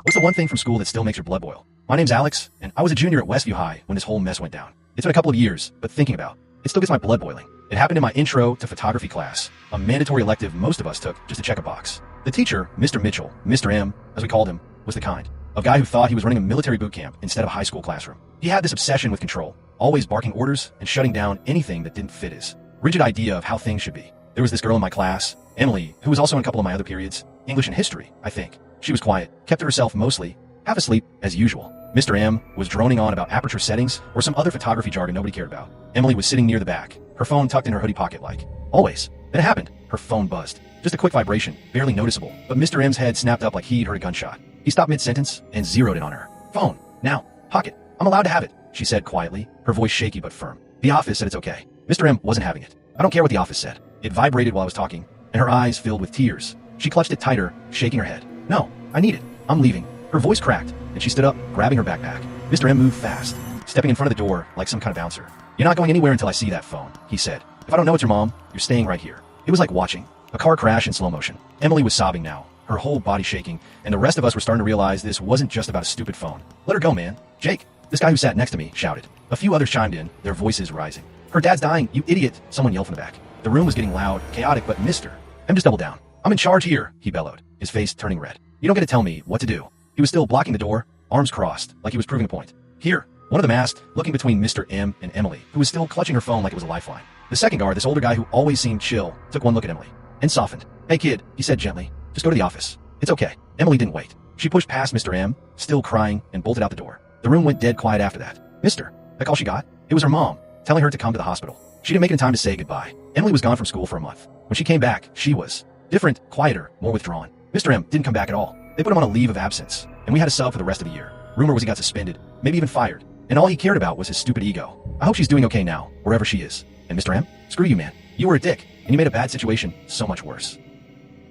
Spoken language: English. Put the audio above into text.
What's the one thing from school that still makes your blood boil? My name's Alex, and I was a junior at Westview High when this whole mess went down. It's been a couple of years, but thinking about it still gets my blood boiling. It happened in my intro to photography class, a mandatory elective most of us took just to check a box. The teacher, Mr. Mitchell, Mr. M, as we called him, was the kind of guy who thought he was running a military boot camp instead of a high school classroom. He had this obsession with control, always barking orders and shutting down anything that didn't fit his rigid idea of how things should be. There was this girl in my class, Emily, who was also in a couple of my other periods, English and history, I think. She was quiet, kept to herself mostly, half asleep as usual. Mr. M was droning on about aperture settings or some other photography jargon nobody cared about. Emily was sitting near the back, her phone tucked in her hoodie pocket like always. Then it happened. Her phone buzzed. Just a quick vibration, barely noticeable, but Mr. M's head snapped up like he'd heard a gunshot. He stopped mid-sentence and zeroed in on her. Phone. Now. Pocket. I'm allowed to have it, she said quietly, her voice shaky but firm. The office said it's okay. Mr. M wasn't having it. I don't care what the office said. It vibrated while I was talking, and her eyes filled with tears. She clutched it tighter, shaking her head. No, I need it. I'm leaving. Her voice cracked, and she stood up, grabbing her backpack. Mr. M moved fast, stepping in front of the door like some kind of bouncer. You're not going anywhere until I see that phone, he said. If I don't know it's your mom, you're staying right here. It was like watching a car crash in slow motion. Emily was sobbing now, her whole body shaking, and the rest of us were starting to realize this wasn't just about a stupid phone. Let her go, man. Jake, this guy who sat next to me, shouted. A few others chimed in, their voices rising. Her dad's dying, you idiot, someone yelled from the back. The room was getting loud, chaotic, but Mr. M just doubled down. I'm in charge here, he bellowed, his face turning red. You don't get to tell me what to do. He was still blocking the door, arms crossed, like he was proving a point. Here, one of them asked, looking between Mr. M and Emily, who was still clutching her phone like it was a lifeline. The second guard, this older guy who always seemed chill, took one look at Emily and softened. Hey kid, he said gently, just go to the office. It's okay. Emily didn't wait. She pushed past Mr. M, still crying, and bolted out the door. The room went dead quiet after that. Mister, that all she got? It was her mom, telling her to come to the hospital. She didn't make it in time to say goodbye. Emily was gone from school for a month. When she came back, she was different, quieter, more withdrawn. Mr. M didn't come back at all. They put him on a leave of absence, and we had to sub for the rest of the year. Rumor was he got suspended, maybe even fired, and all he cared about was his stupid ego. I hope she's doing okay now, wherever she is. And Mr. M, screw you, man. You were a dick, and you made a bad situation so much worse.